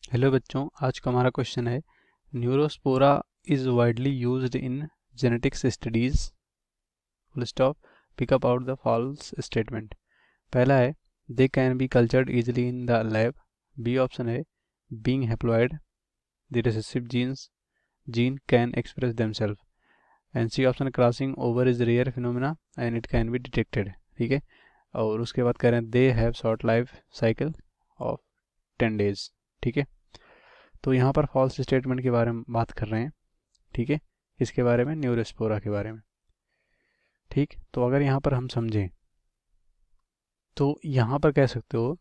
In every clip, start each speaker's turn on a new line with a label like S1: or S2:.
S1: Hello बच्चों, आज का हमारा क्वेश्चन है Neurospora is widely used in genetics studies full stop pick up out the false statement. पहला है they can be cultured easily in the lab. B option है being haploid the recessive gene can express themself. And C option crossing over is rare phenomena and it can be detected. ठीक है, और उसके बाद कह रहे हैं they have short life cycle of 10 days। ठीक है, तो यहाँ पर फॉल्स स्टेटमेंट के बारे में बात कर रहे हैं। ठीक है, इसके बारे में, न्यूरोस्पोरा के बारे में। ठीक, तो अगर यहाँ पर हम समझें तो यहाँ पर कह सकते हो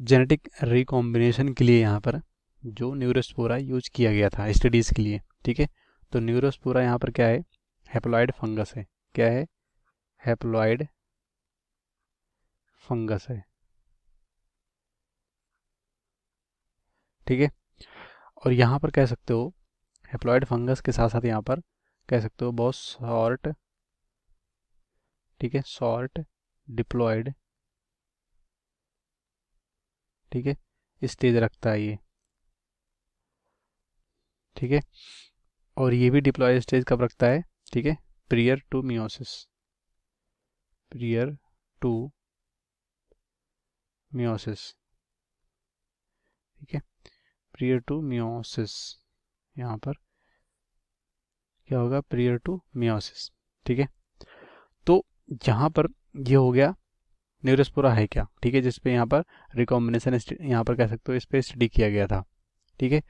S1: जेनेटिक रिकॉम्बिनेशन के लिए यहाँ पर जो न्यूरोस्पोरा यूज किया गया था स्टडीज़ के लिए। ठीक है, तो न्यूरोस्पोरा यहाँ पर क्या है, हैप्लॉइड फंगस है। क्या है, हैप्लॉइड फंगस है। ठीक है, और यहाँ पर कह सकते हो हैप्लॉइड फंगस के साथ साथ यहाँ पर कह सकते हो बहुत शॉर्ट, ठीक है, शॉर्ट डिप्लॉयड, ठीक है, स्टेज रखता है ये। ठीक है, और ये भी डिप्लॉयड स्टेज कब रखता है, ठीक है, prior to meiosis, prior to meiosis. ठीक है, प्रियर टू मियोसिस, यहाँ पर क्या होगा, प्रियर टू मियोसिस। ठीक है, तो यहाँ पर ये हो गया न्यूरोस्पोरा है क्या। ठीक है, जिसपे यहाँ पर रिकॉम्बिनेशन यहाँ पर कह सकते हो इस पे स्टडी किया गया था। ठीक है,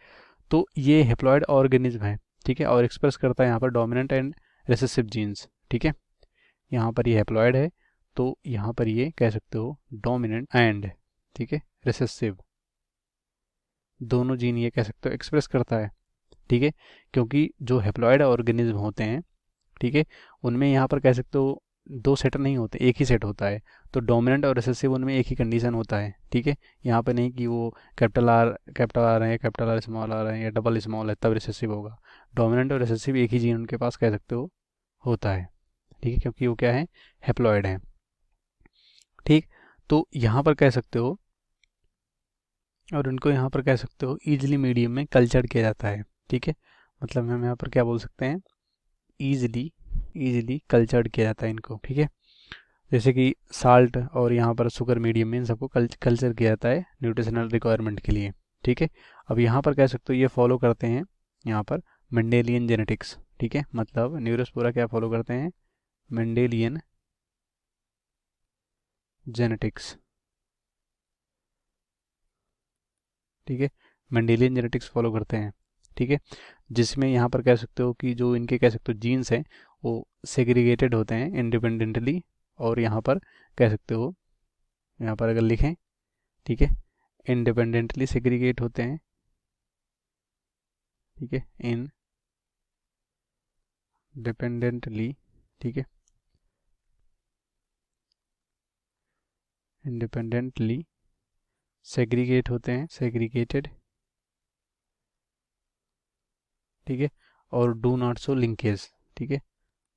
S1: तो ये हेप्लॉइड ऑर्गेनिज्म है। ठीक है, और एक्सप्रेस करता है यहाँ पर डोमिनेंट एंड रिसेसिव जीन्स। ठीक है, यहाँ पर ये हेप्लॉइड है, तो यहाँ पर ये कह सकते हो डोमिनेंट एंड, ठीक है, रिसेसिव, दोनों जीन ये कह सकते हो एक्सप्रेस करता है। ठीक है, क्योंकि जो हेप्लॉइड ऑर्गेनिज्म होते हैं, ठीक है, उनमें यहाँ पर कह सकते हो दो सेट नहीं होते, एक ही सेट होता है। तो डोमिनेंट और रिसेसिव उनमें एक ही कंडीशन होता है। ठीक है, यहाँ पे नहीं कि वो कैपिटल आर है, कैपिटल आर स्मॉल आर है या डबल स्मॉल है तब रिसेसिव होगा। डोमिनेंट और रिसेसिव एक ही जीन उनके पास कह सकते हो होता है। ठीक है, क्योंकि वो क्या है, हेप्लॉइड है। ठीक, तो यहाँ पर कह सकते हो, और उनको यहाँ पर कह सकते हो ईजिली मीडियम में कल्चर किया जाता है। ठीक है, मतलब हम यहाँ पर क्या बोल सकते हैं, ईजिली, ईजिली कल्चर्ड किया जाता है इनको। ठीक है, जैसे कि साल्ट और यहाँ पर शुगर मीडियम में इन सबको कल्चर किया जाता है न्यूट्रिशनल रिक्वायरमेंट के लिए। ठीक है, अब यहाँ पर कह सकते हो ये फॉलो करते हैं यहाँ पर मेंडेलियन जेनेटिक्स। ठीक है, मतलब न्यूरोस्पोरा क्या फॉलो करते हैं, मेंडेलियन जेनेटिक्स। ठीक है, मेंडेलियन जेनेटिक्स फॉलो करते हैं। ठीक है, जिसमें यहाँ पर कह सकते हो कि जो इनके कह सकते हो जीन्स हैं वो सेग्रीगेटेड होते हैं इंडिपेंडेंटली, और यहाँ पर कह सकते हो, यहाँ पर अगर लिखें, ठीक है, इंडिपेंडेंटली सेग्रीगेट होते हैं। ठीक है, इंडिपेंडेंटली, ठीक है, इंडिपेंडेंटली सेग्रीगेट होते हैं, सेग्रीगेटेड। ठीक है, और डू नॉट शो लिंकेज। ठीक है,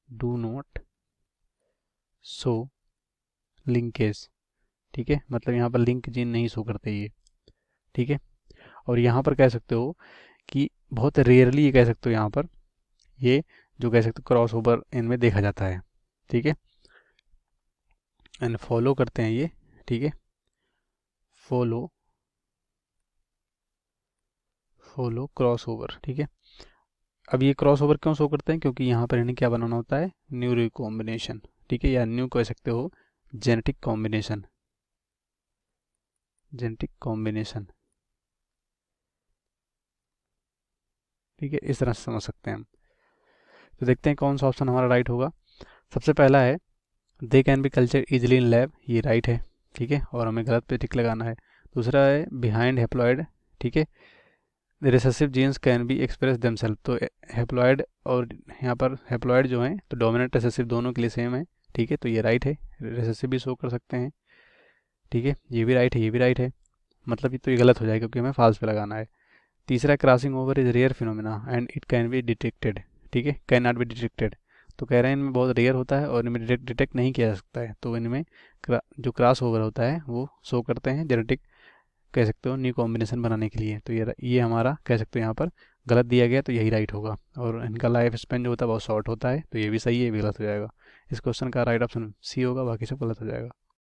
S1: डू नॉट शो लिंकेज। ठीक है, मतलब यहाँ पर लिंक जीन नहीं शो करते ये। ठीक है, और यहाँ पर कह सकते हो कि बहुत रेयरली ये कह सकते हो यहाँ पर ये जो कह सकते हो क्रॉस ओवर इनमें देखा जाता है। ठीक है, एंड फॉलो करते हैं ये। ठीक है, फॉलो, फॉलो क्रॉस ओवर। ठीक है, अब ये क्रॉस ओवर क्यों शो करते हैं, क्योंकि यहाँ पर इन्हें क्या बनाना होता है, न्यू रिकॉम्बिनेशन। ठीक है, या न्यू कह सकते हो जेनेटिक कॉम्बिनेशन, जेनेटिक कॉम्बिनेशन। ठीक है, इस तरह से समझ सकते हैं हम। तो देखते हैं कौन सा ऑप्शन हमारा राइट होगा। सबसे पहला है they can B culture easily in lab, ये राइट है। ठीक है, और हमें गलत पे टिक लगाना है। दूसरा है बिहाइंड हेप्लॉइड, ठीक है, recessive genes can be express themselves. तो हेप्लॉइड और यहाँ पर हेप्लॉइड जो है तो डोमिनेंट रिसेसिव दोनों के लिए सेम है। ठीक है, तो ये राइट है, रिसेसिव भी शो कर सकते हैं। ठीक है, ये भी राइट है, ये भी राइट है, मतलब ये तो ये गलत हो जाएगा क्योंकि हमें फॉल्स पे लगाना है। तीसरा crossing over is rare phenomena and it can be detected. ठीक है, कैन नॉट बी डिटेक्टेड, तो कह रहे हैं इनमें बहुत रेयर होता है और इनमें डिटेक्ट नहीं किया जा सकता है। तो इनमें जो क्रॉस ओवर होता है वो शो करते हैं जेनेटिक कह सकते हो न्यू कॉम्बिनेशन बनाने के लिए। तो ये हमारा कह सकते हो यहाँ पर गलत दिया गया, तो यही राइट होगा। और इनका लाइफ स्पेन जो होता है बहुत शॉर्ट होता है, तो ये भी सही है, ये भी गलत हो जाएगा। इस क्वेश्चन का राइट ऑप्शन सी होगा, बाकी सब गलत हो जाएगा।